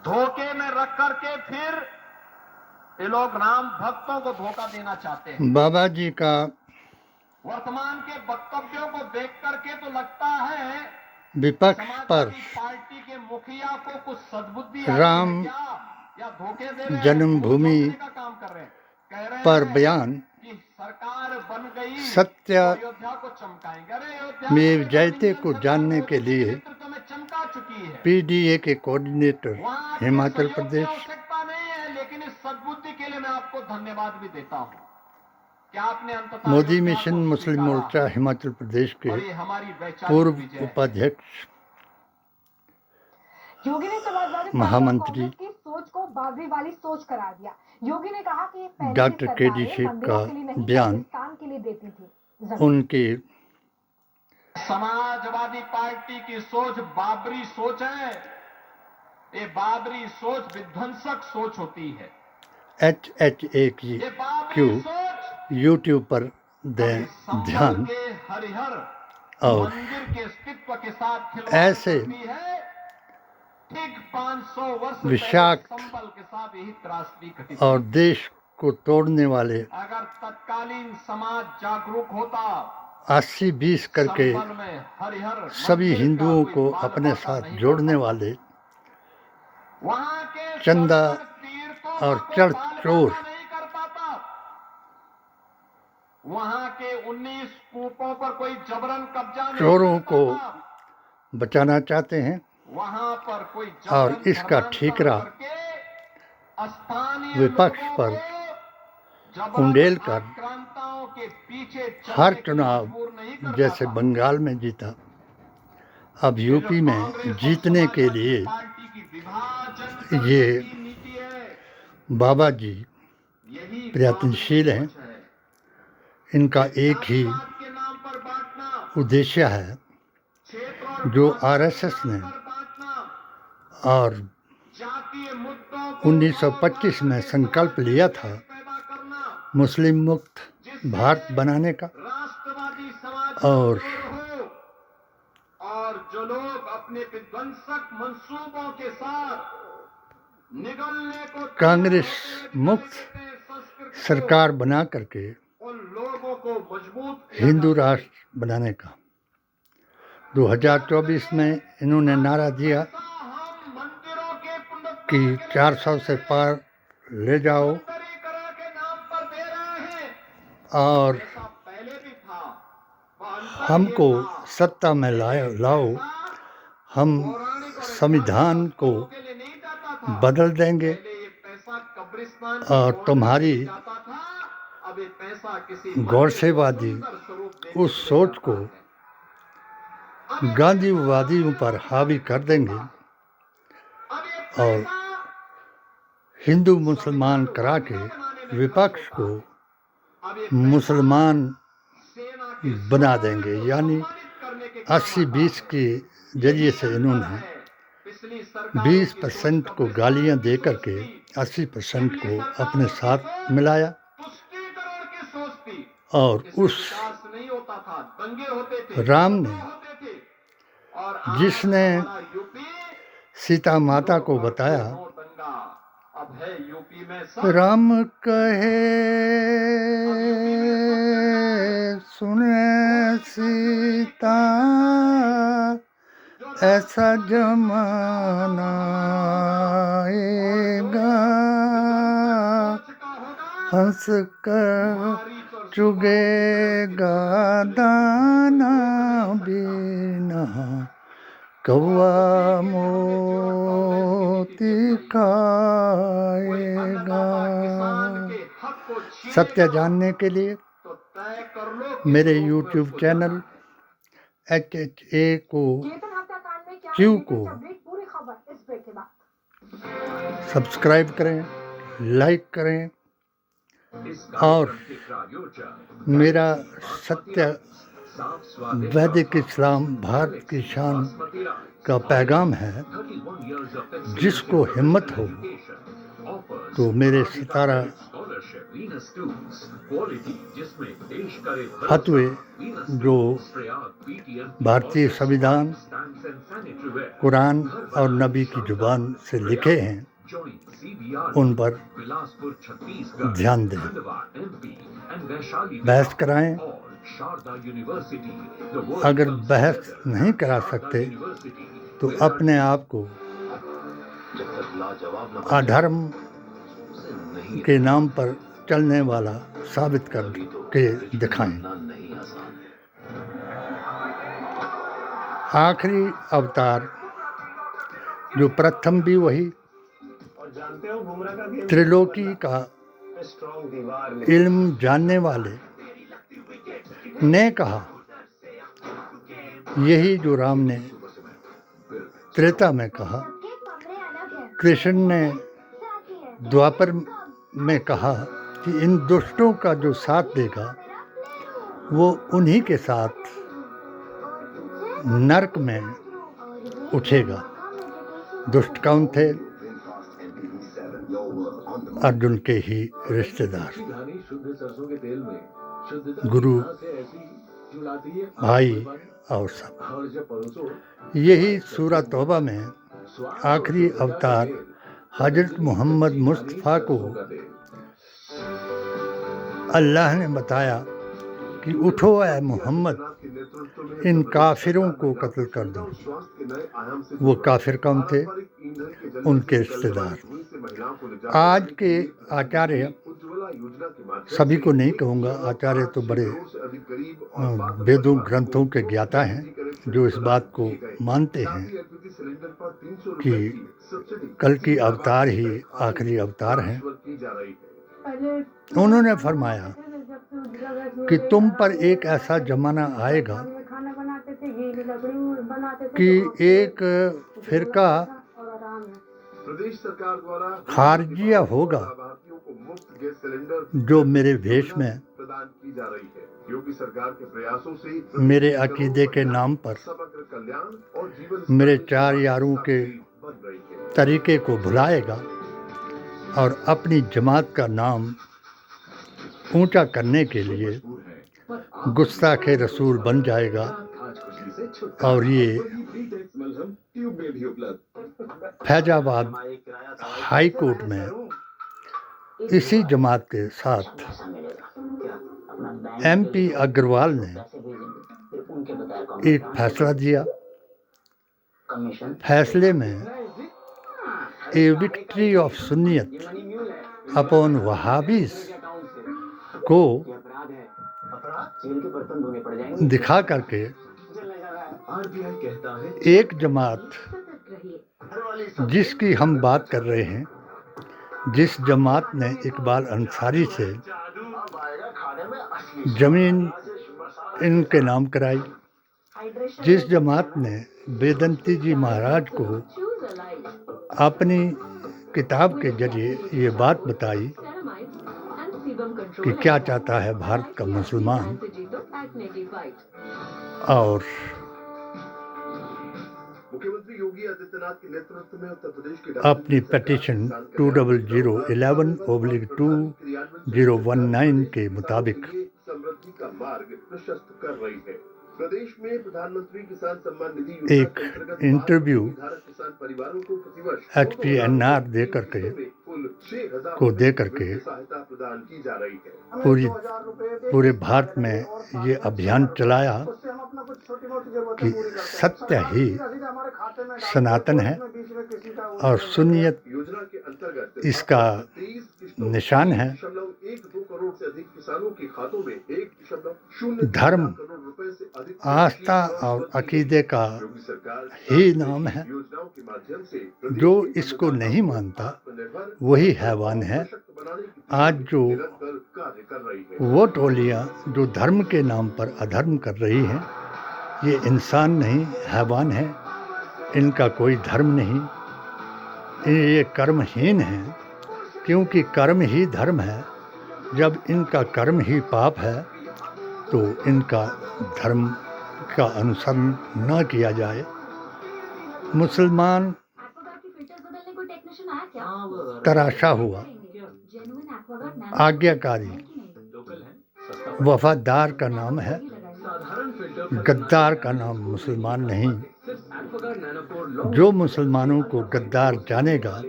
धोखे में रख करके फिर ये लोग राम भक्तों को धोखा देना चाहते हैं। बाबा जी का वर्तमान के वक्तव्यों को देख करके तो लगता है विपक्ष पर समाजवादी पार्टी के मुखिया को कुछ सदबुद्धि राम आई है क्या, या धोखे दे रहे हैं, जन्मभूमि भूल का काम कर रहे हैं। कह रहे पर हैं बयान कि सरकार बन गई सत्य तो अयोध्या को चमकाएंगे। अरे अयोध्या में जयते को जानने के लिए नेतृत्व में चमका चुकी है। पीडीए के कोऑर्डिनेटर वहां आपके हिमाचल सहयोग की प्रदेश, आवश्यकता नहीं है, लेकिन इस सद्बुद्धि के लिए मैं आपको धन्यवाद भी देता हूं कि आपने अंततः मोदी अयोध्या मिशन को मुस्लिम स्वीकारा। मोर्चा हिमाचल प्रदेश के और ये हमारी वैचारिक पूर्व विजय है। उपाध्यक्ष योगी ने समाजवादी पार्टी और महामंत्री कांग्रेस की सोच को बाबरी वाली सोच करार दिया। योगी ने कहा कि पहले डॉक्टर की के.डी. सरकारें शेख मंदिरों का के लिए नहीं, बयान कब्रिस्तान के लिए देती थी। उनके समाजवादी पार्टी की सोच बाबरी सोच है। ये बाबरी सोच विध्वंसक सोच होती है। HHAQ ये बाबरी सोच यूट्यूब पर दें संभल ध्यान के हरिहर और मंदिर के अस्तित्व के साथ खिलवाड़ ऐसे करती है। ठीक 500 वर्ष विषाक्त पहले संभल के साथ यही त्रासदी घटी। और देश को तोड़ने वाले अगर तत्कालीन समाज जागरूक होता 80-20 करके संभल में हरिहर सभी मंदिर का हिंदुओं कोई को बाल अपने बाका साथ नहीं जोड़ने करता। वाले वहां के चंदा 70 तीर्थों और का कोई चढ़ बाल चोर बाका नहीं कर पाता। वहां के 19 कूपों पर कोई जबरन कब्जा नहीं चोरों कर को पाता। बचाना चाहते हैं वहां पर कोई और जबरन इसका धर्मांतरण ठीकरा करके स्थानीय विपक्ष लोगों पर को जबरन उंडेल कर आक्रांताओं के पीछे चलने हर के लिए चुनाव मजबूर नहीं कर जैसे पाता। बंगाल में जीता, अब ये जो यूपी में कांग्रेस और जीतने के समाजवादी लिए पार्टी की विभाजन करने ये की नीति है, बाबा जी यही प्रयत्नशील बाबरी हैं। सोच है। इनका एक ही जातिवाद के नाम पर बांटना, उद्देश्य है क्षेत्र और जो भाषा के आरएसएस नाम ने पर बांटना, और जातीय मुद्दों को 1925 में संकल्प लिया था पैदा करना, मुस्लिम मुक्त भारत बनाने का। राष्ट्रवादी समाज और हो और जो लोग अपने विध्वंसक मंसूबों के साथ निगलने को कांग्रेस मुक्त संस्कृति सरकार बना करके उन लोगों को मजबूत किया हिंदू जाता है। राष्ट्र बनाने का 2024 में इन्होंने नारा दिया हम मंदिरों के कि 400 से पार ले जाओ पुनरुद्धरीकरण के नाम पर दे रहे हैं। और ऐसा पहले भी था, वह हमको अंतर ये था। सत्ता में लाओ, हम पौराणिक और संविधान को ऐतिहासिक के लिए नहीं जाता था। बदल देंगे पहले ये पैसा कब्रिस्तान और की तुम्हारी ओर जाता था, अब ये पैसा किसी गौरसेवादी मंदिर को सुंदर स्वरूप देने उस के लिए सोच जाता को है। अब ये गांधीवादियों पर हावी कर देंगे अब ये और पैसा हिंदू मुसलमान करा के विपक्ष को अब ये मुसलमान सेना के बना देंगे। यानी सम्मानित करने के काम 80-20 के जरिए से इन्होंने पिछली सरकारों 20% को गालियां दे करके 80% को अपने साथ मिलाया तुष्टीकरण की सोच थी। और उस विकास नहीं होता था, दंगे होते थे, राम ने होते थे। और आज जिसने हमारा यूपी सीता माता को बताया, नो दंगा, अब है यूपी में सब। राम कहे सुने सीता ऐसा जमाना आएगा, हंस कर चुगेगा दाना बिना कौवा मोती खाएगा। सत्य जानने के लिए तो तय कर लो मेरे YouTube चैनल HHAQ को पूरी खबर इस ब्रेक के बाद। सब्सक्राइब करें, लाइक करें और मेरा सत्य वैदिक इस्लाम भारत की शान का पैगाम है। जिसको हिम्मत हो तो मेरे सितारा फतवे जो भारतीय संविधान, कुरान और नबी की जुबान से लिखे हैं उन पर ध्यान दें, बहस कराएं। अगर बहस नहीं करा सकते तो अपने आप को अधर्म के नाम पर चलने वाला साबित कर के दिखाएं। आखिरी अवतार जो प्रथम भी वही, त्रिलोकी का इल्म जानने वाले ने कहा, यही जो राम ने त्रेता में कहा, कृष्ण ने द्वापर में कहा कि इन दुष्टों का जो साथ देगा वो उन्हीं के साथ नरक में उठेगा। दुष्ट कौन थे? अर्जुन के ही रिश्तेदार, गुरु, भाई और सब। यही सूरह तौबा में आखिरी अवतार हजरत मोहम्मद मुस्तफ़ा को अल्लाह ने बताया कि उठो ऐ मोहम्मद, इन काफिरों को कत्ल कर दो। वो काफिर कौन थे? उनके रिश्तेदार। आज के आचार्य, सभी को नहीं कहूँगा, आचार्य तो बड़े वेदों ग्रंथों के ज्ञाता हैं, जो इस बात को मानते हैं कि कल की अवतार ही आखिरी अवतार हैं। उन्होंने फरमाया कि तुम पर एक ऐसा जमाना आएगा कि एक फिरका खारजिया होगा जो मेरे भेष में मेरे अकीदे के नाम पर मेरे चार यारों के तरीके को भुलाएगा और अपनी जमात का नाम ऊंचा करने के लिए गुस्ताखे रसूल बन जाएगा। और ये फैजाबाद हाई कोर्ट में इसी जमात के साथ MP अग्रवाल ने एक फैसला दिया। फैसले में ए विक्ट्री ऑफ सुन्नियत अपॉन वहाबीज को दिखा करके एक जमात जिसकी हम बात कर रहे हैं, जिस जमात ने इकबाल अंसारी से ज़मीन इनके नाम कराई, जिस जमात ने वेदंती जी महाराज को अपनी किताब के जरिए ये बात बताई कि क्या चाहता है भारत का मुसलमान, और मुख्यमंत्री योगी आदित्यनाथ के नेतृत्व में उत्तर प्रदेश के अपनी पिटीशन 2011-2019 के मुताबिक समृद्धि का मार्ग प्रशस्त कर रही है। प्रदेश में प्रधानमंत्री किसान सम्मान निधि एक इंटरव्यू किसान परिवारों को प्रतिवर्ष HPNR दे करके सहायता प्रदान की जा रही है। पूरे भारत में ये अभियान चलाया कि सत्य ही सनातन है और सुन्नियत योजना के अंतर्गत इसका निशान है। 1.2 करोड़ से अधिक किसानों के खातों में 1.0 धर्म, करोड़ रुपए से अधिक आस्था और अकीदे का ही नाम है। योजनाओं के माध्यम से जो इसको नहीं मानता वही हैवान है। आज जो कार्य कर रही है। वो टोलियाँ जो धर्म के नाम पर अधर्म कर रही हैं, ये इंसान नहीं, हैवान है। इनका कोई धर्म नहीं, ये कर्महीन हैं, क्योंकि कर्म ही धर्म है। जब इनका कर्म ही पाप है तो इनका धर्म का अनुसरण न किया जाए। मुसलमान तराशा हुआ आज्ञाकारी, वफादार का नाम है, गद्दार का नाम मुसलमान नहीं। जो मुसलमानों को गद्दार जानेगा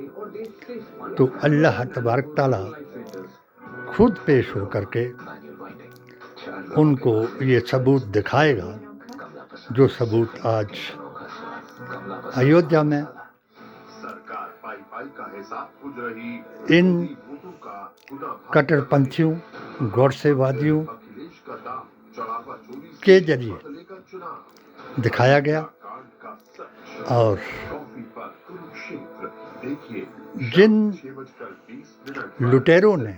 तो अल्लाह तबारक ताला खुद पेश होकर के उनको ये सबूत दिखाएगा, जो सबूत आज अयोध्या में इन कट्टरपंथियों, गौरसेवादियों के जरिए दिखाया गया और जिन लुटेरों ने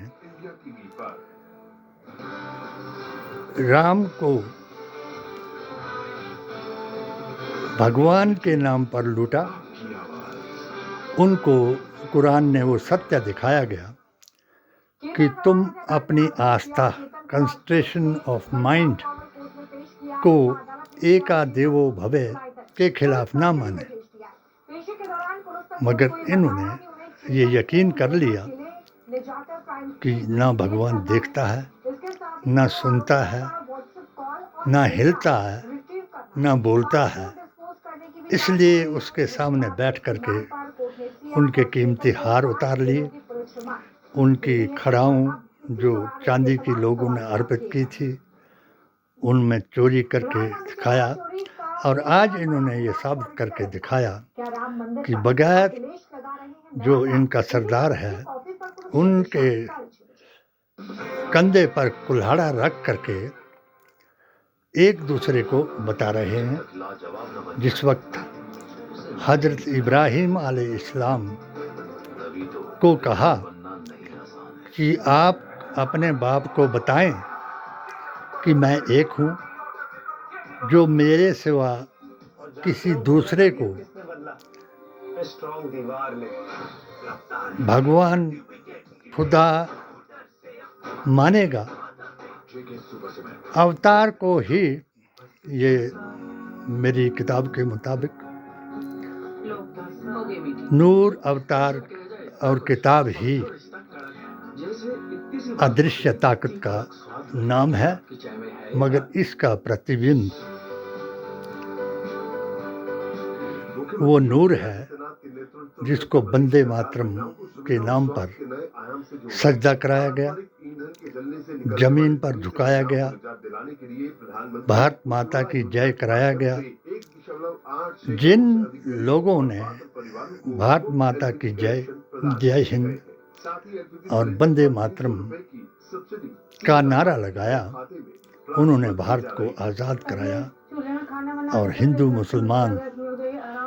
राम को भगवान के नाम पर लूटा, उनको कुरान ने वो सत्य दिखाया गया कि तुम अपनी आस्था, कंसंट्रेशन ऑफ माइंड को एका देवो भवे के खिलाफ ना माने, मगर इन्होंने ये यकीन कर लिया कि ना भगवान देखता है, ना सुनता है, ना हिलता है, ना बोलता है, इसलिए उसके सामने बैठ करके उनके कीमती हार उतार लिए, उनकी खड़ाऊं जो चांदी की लोगों ने अर्पित की थी उनमें चोरी करके दिखाया, और आज इन्होंने ये साबित करके दिखाया कि बगैर जो इनका सरदार है उनके कंधे पर कुल्हाड़ा रख करके एक दूसरे को बता रहे हैं। जिस वक्त हजरत इब्राहीम अलैहिस्सलाम को कहा कि आप अपने बाप को बताएं कि मैं एक हूँ, जो मेरे सिवा किसी दूसरे को भगवान खुदा मानेगा, अवतार को ही, ये मेरी किताब के मुताबिक नूर, अवतार और किताब ही अदृश्य ताकत का नाम है, मगर इसका प्रतिबिंब वो नूर है जिसको वंदे मातरम के नाम पर सजदा कराया गया, जमीन पर झुकाया गया, भारत माता की जय कराया गया। जिन लोगों ने भारत माता की जय, जय हिंद और वंदे मातरम का नारा लगाया, उन्होंने भारत को आज़ाद कराया और हिंदू, मुसलमान,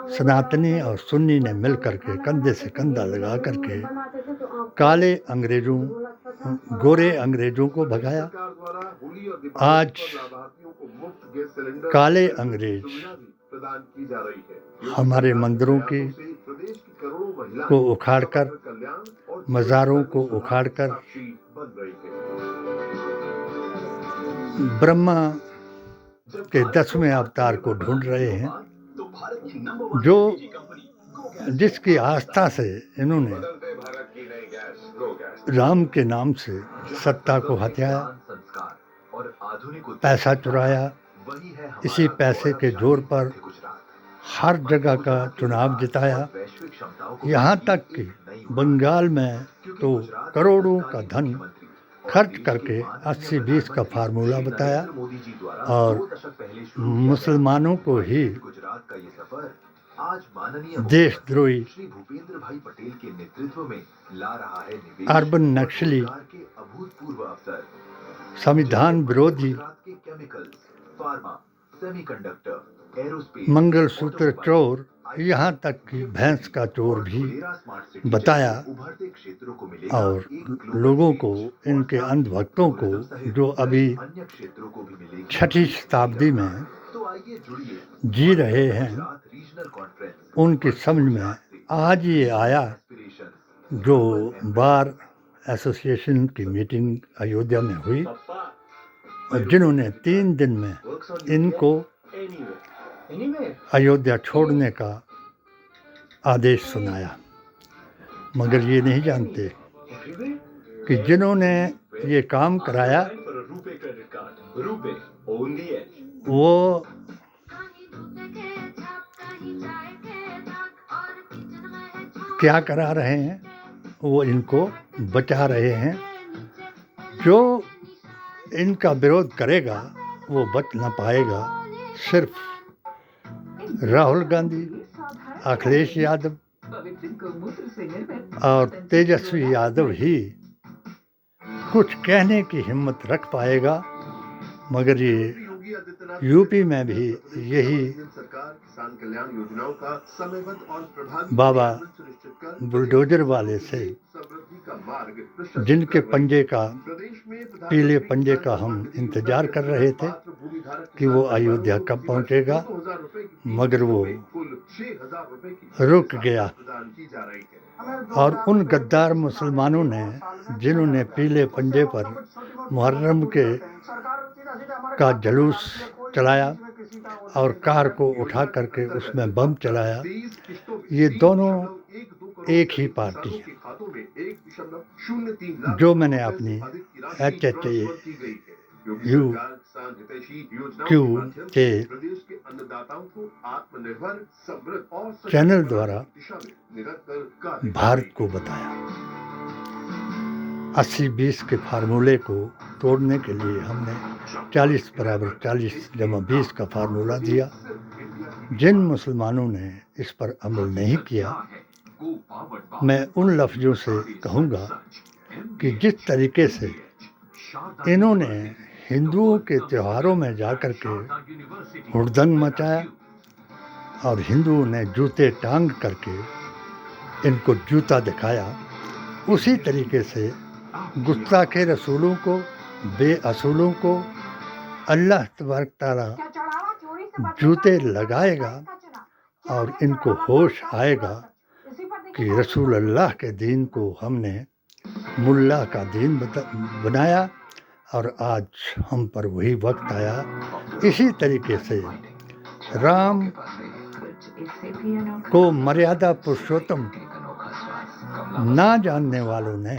सनातनी और सुन्नी ने मिलकर के कंधे से कंधा लगा करके काले अंग्रेजों, गोरे अंग्रेजों को भगाया। आज काले अंग्रेज हमारे मंदिरों को उखाड़कर, मज़ारों को उखाड़कर ब्रह्मा के 10वें अवतार को ढूंढ रहे हैं, जो जिसकी आस्था से इन्होंने राम के नाम से सत्ता को हथियाया, पैसा चुराया, इसी पैसे के जोर पर हर जगह का चुनाव जिताया, यहाँ तक कि बंगाल में तो करोड़ों का धन खर्च करके 80-20 का फार्मूला बताया और मुसलमानों को ही देशद्रोही अर्बन नक्सली, संविधान विरोधी, मंगलसूत्र चोर, यहाँ तक कि भैंस का चोर भी बताया और लोगों को, इनके अंधभक्तों को, जो अभी 6ठी शताब्दी में जी रहे हैं, उनकी समझ में आज ये आया, जो बार एसोसिएशन की मीटिंग अयोध्या में हुई और जिन्होंने 3 दिन में इनको अयोध्या छोड़ने का आदेश सुनाया, मगर ये नहीं जानते कि जिन्होंने ये काम कराया वो क्या करा रहे हैं, वो इनको बचा रहे हैं। जो इनका विरोध करेगा वो बच ना पाएगा। सिर्फ राहुल गांधी, अखिलेश यादव और तेजस्वी यादव ही कुछ कहने की हिम्मत रख पाएगा। मगर ये यूपी में भी यही बाबा बुलडोजर वाले से, जिनके पंजे का, पीले पंजे का हम इंतजार कर रहे थे कि वो अयोध्या कब पहुंचेगा, मगर वो रुक गया। और उन गद्दार मुसलमानों ने, जिन्होंने पीले पंजे पर मुहर्रम का जुलूस चलाया और कार को उठा करके उसमें बम चलाया, ये दोनों एक ही पार्टी है। जो मैंने अपनी HHAU के चैनल द्वारा भारत को बताया। 80-20 के फार्मूले को तोड़ने के लिए हमने 40 = 40 = 20 का फार्मूला दिया। जिन मुसलमानों ने इस पर अमल नहीं किया, मैं उन लफ्ज़ों से कहूँगा कि जिस तरीके से इन्होंने हिंदुओं के त्योहारों में जाकर के हुड़दंग मचाया और हिंदुओं ने जूते टांग करके इनको जूता दिखाया, उसी तरीके से गुस्ताखे रसूलों को, बेअसूलों को अल्लाह तबारक तआला जूते लगाएगा और इनको होश आएगा कि रसूल अल्लाह के दीन को हमने मुल्ला का दीन बनाया और आज हम पर वही वक्त आया। इसी तरीके से राम को मर्यादा पुरुषोत्तम ना जानने वालों ने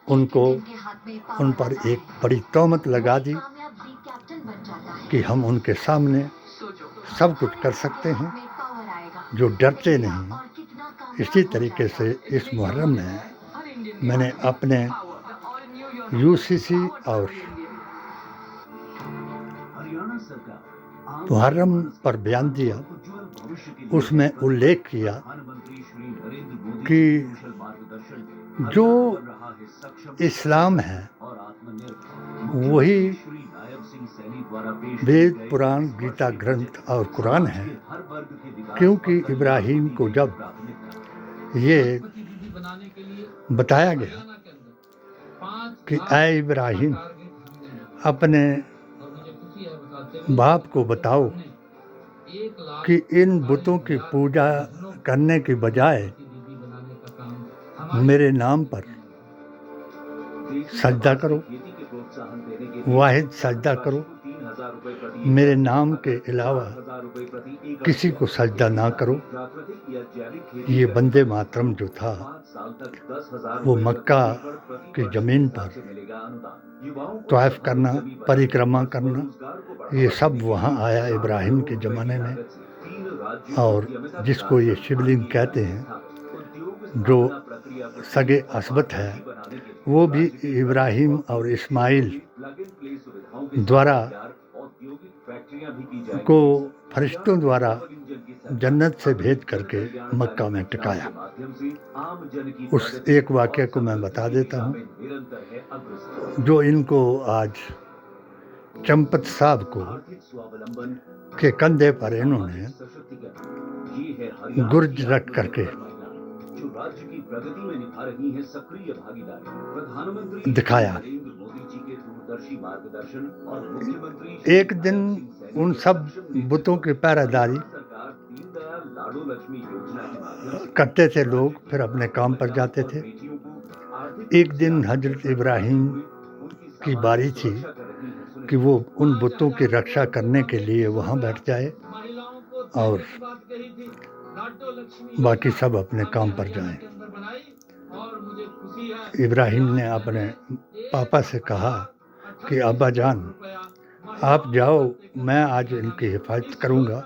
उन पर एक बड़ी तोहमत लगा दी कि हम उनके सामने सब कुछ कर सकते हैं, जो डरते नहीं। इसी तरीके से इस मुहर्रम में मैंने अपने UCC और मुहर्रम पर बयान दिया। उसमें उल्लेख किया कि जो इस्लाम है वही वेद, पुराण, गीता ग्रंथ और कुरान है। क्योंकि इब्राहिम को जब ये बताया गया कि ऐ इब्राहिम, अपने बाप को बताओ कि इन बुतों की पूजा करने की बजाय मेरे नाम पर सजदा करो, वाहिद सजदा करो, मेरे नाम के अलावा किसी को सजदा ना करो। ये वंदे मातरम जो था वो मक्का की ज़मीन पर तवाफ़ करना, परिक्रमा करना, ये सब वहाँ आया इब्राहिम के ज़माने में। और जिसको ये शिवलिंग कहते हैं, जो सगे असबत है, वो भी इब्राहिम और इस्माइल द्वारा को फरिश्तों द्वारा जन्नत से भेज करके मक्का में टिकाया। उस एक वाक़े को मैं बता देता हूँ, जो इनको आज चंपत साहब को के कंधे पर इन्होंने गुर्ज रख करके दिखाया। एक दिन उन सब बुतों की पहरेदारी करते थे लोग, फिर अपने काम पर जाते थे। एक दिन हजरत इब्राहिम की बारी थी कि वो उन बुतों की रक्षा करने के लिए वहाँ बैठ जाए और बाकी सब अपने काम पर जाएं। इब्राहिम ने अपने पापा से कहा कि अब्बा जान, आप जाओ, मैं आज इनकी हिफाजत करूँगा,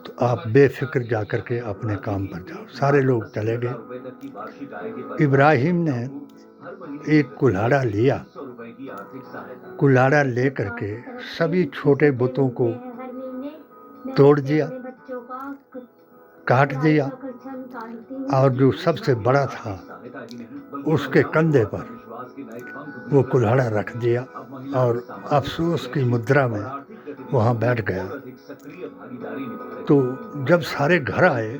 तो आप बेफिक्र जा कर के अपने काम पर जाओ। सारे लोग चले गए। इब्राहिम ने एक कुल्हाड़ा लिया। कुल्हाड़ा ले कर के सभी छोटे बुतों को तोड़ दिया, काट दिया, और जो सबसे बड़ा था उसके कंधे पर वो कुल्हाड़ा रख दिया और अफसोस की मुद्रा में वहाँ बैठ गया। तो जब सारे घर आए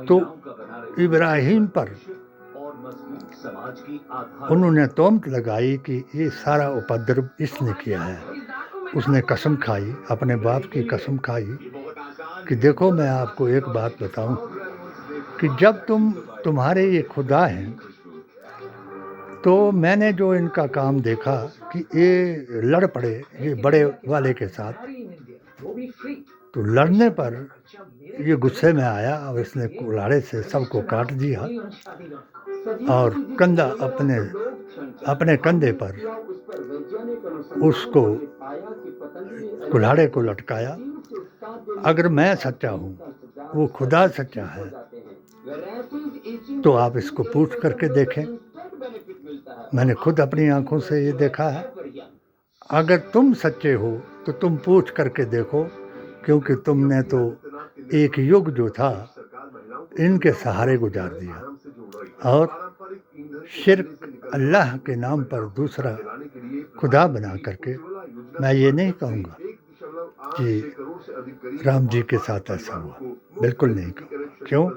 तो इब्राहिम पर उन्होंने तोहमत लगाई कि ये सारा उपद्रव इसने किया है। उसने कसम खाई, अपने बाप की कसम खाई कि देखो, मैं आपको एक बात बताऊं कि जब तुम्हारे ये खुदा हैं, तो मैंने जो इनका काम देखा कि ये लड़ पड़े ये बड़े वाले के साथ, तो लड़ने पर ये गुस्से में आया और इसने कुल्हाड़े से सबको काट दिया और कंधा अपने कंधे पर उसको कुल्हाड़े को लटकाया। अगर मैं सच्चा हूँ, वो खुदा सच्चा है, तो आप इसको पूछ करके देखें। मैंने खुद अपनी आंखों से ये देखा है। अगर तुम सच्चे हो तो तुम पूछ करके देखो, क्योंकि तुमने तो एक युग जो था इनके सहारे गुजार दिया और शिर्क अल्लाह के नाम पर दूसरा खुदा बना करके। मैं ये नहीं कहूँगा कि राम जी के साथ ऐसा हुआ, बिल्कुल नहीं कहूँगा। क्यों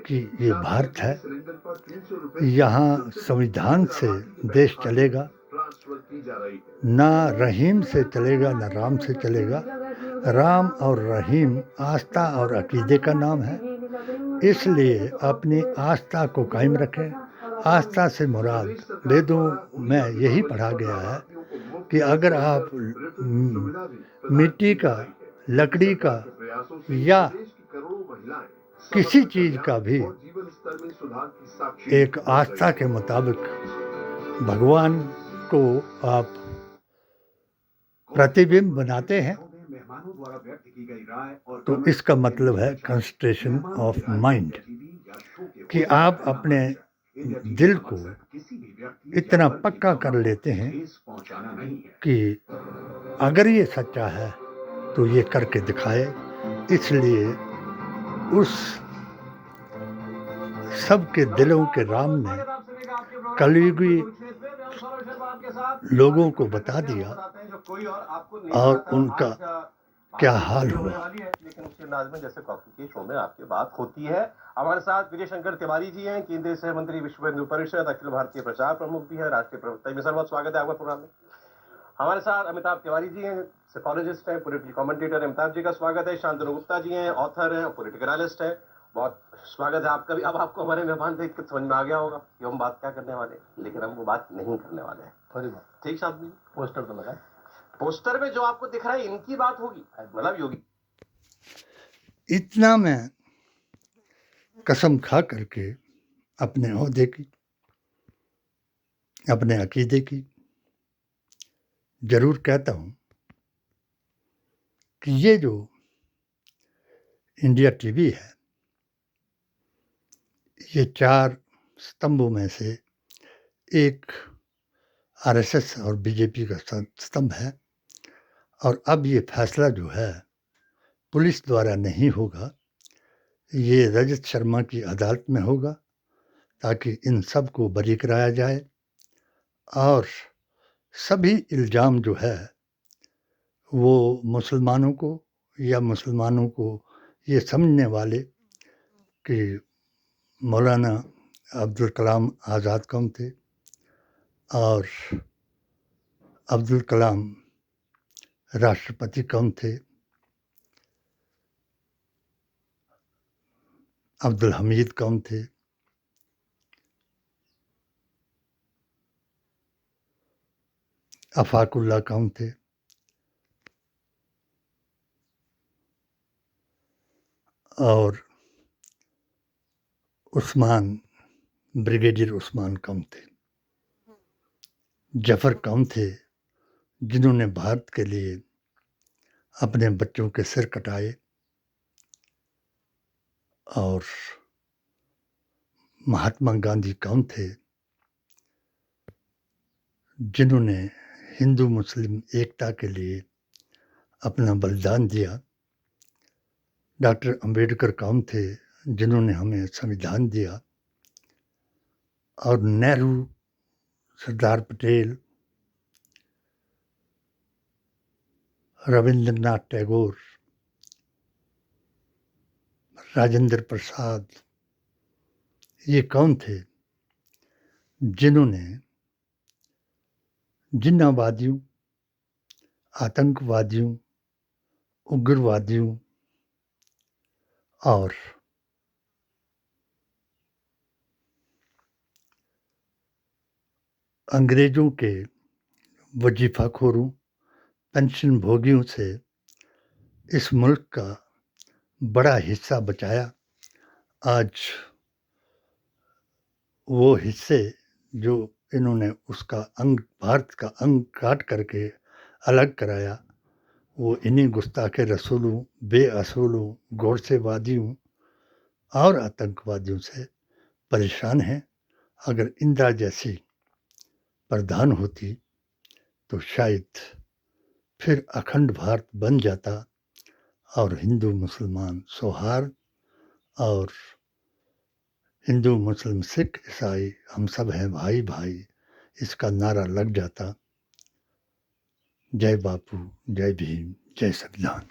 कि ये भारत है, यहाँ संविधान से देश चलेगा, ना रहीम से चलेगा ना राम से चलेगा। राम और रहीम आस्था और अकीदे का नाम है, इसलिए अपनी आस्था को कायम रखें। आस्था से मुराद वेदों में यही पढ़ा गया है कि अगर आप मिट्टी का, लकड़ी का या किसी चीज़ का भी एक आस्था के मुताबिक भगवान को आप प्रतिबिंब बनाते हैं, तो इसका मतलब है कंसंट्रेशन ऑफ माइंड, कि आप अपने दिल को इतना पक्का कर लेते हैं कि अगर ये सच्चा है तो ये करके दिखाए। इसलिए उस सबके दिलों के राम ने कलयुगी लोगों को बता दिया और उनका क्या हाल हुआ। लेकिन उसके अंदाज में जैसे कॉफी के शो में आपकी बात होती है। हमारे साथ विजय शंकर तिवारी जी हैं, केंद्रीय सह मंत्री, विश्व हिंदू परिषद, अखिल भारतीय प्रचार प्रमुख भी है, राष्ट्रीय प्रवक्ता भी। सर, बहुत स्वागत है आपका प्रोग्राम में। हमारे साथ अमिताभ तिवारी जी हैं, साइकोलॉजिस्ट हैं, पॉलिटिकल कमेंटेटर। अमिताभ जी का स्वागत है। शांतनु गुप्ता जी हैं, ऑथर हैं, पॉलिटिकल एनालिस्ट है। बहुत स्वागत है आपका भी। अब आपको हमारे मेहमान देख कर समझ में आ गया होगा कि हम बात क्या करने वाले हैं, लेकिन हम वो बात नहीं करने वाले हैं। ठीक शांतनु, पोस्टर तो लगा, पोस्टर में जो आपको दिख रहा है इनकी बात होगी, मतलब योगी। इतना मैं कसम खा करके अपने ओहदे की, अपने अकीदे की जरूर कहता हूँ कि ये जो इंडिया टीवी है, ये 4 स्तंभों में से एक आरएसएस और बीजेपी का स्तंभ है। और अब ये फैसला जो है पुलिस द्वारा नहीं होगा, ये रजत शर्मा की अदालत में होगा, ताकि इन सब को बरी कराया जाए। और सभी इल्ज़ाम जो है वो मुसलमानों को या मुसलमानों को ये समझने वाले कि मौलाना अब्दुल कलाम आज़ाद कौन थे और अब्दुल कलाम राष्ट्रपति कौन थे, अब्दुल हमीद कौन थे, अफाकुल्ला कौन थे, और उस्मान ब्रिगेडियर उस्मान कम थे, जफर कम थे, जिन्होंने भारत के लिए अपने बच्चों के सिर कटाए, और महात्मा गांधी कौन थे, जिन्होंने हिंदू मुस्लिम एकता के लिए अपना बलिदान दिया। डॉक्टर अंबेडकर कौन थे, जिन्होंने हमें संविधान दिया। और नेहरू, सरदार पटेल, रविंद्रनाथ टैगोर, राजेंद्र प्रसाद, ये कौन थे जिन्होंने जिन्नावादियों, आतंकवादियों, उग्रवादियों और अंग्रेजों के वजीफाखोरों, पेंशन भोगियों से इस मुल्क का बड़ा हिस्सा बचाया। आज वो हिस्से जो इन्होंने उसका अंग, भारत का अंग काट करके अलग कराया, वो इन्हीं गुस्ताखे रसूलों, बेअसूलों, गोडसेवादियों और आतंकवादियों से परेशान हैं। अगर इंदिरा जैसी प्रधान होती तो शायद फिर अखंड भारत बन जाता और हिंदू मुसलमान सौहार्द और हिंदू मुस्लिम सिख ईसाई हम सब हैं भाई भाई, इसका नारा लग जाता। जय बापू, जय भीम, जय संविधान।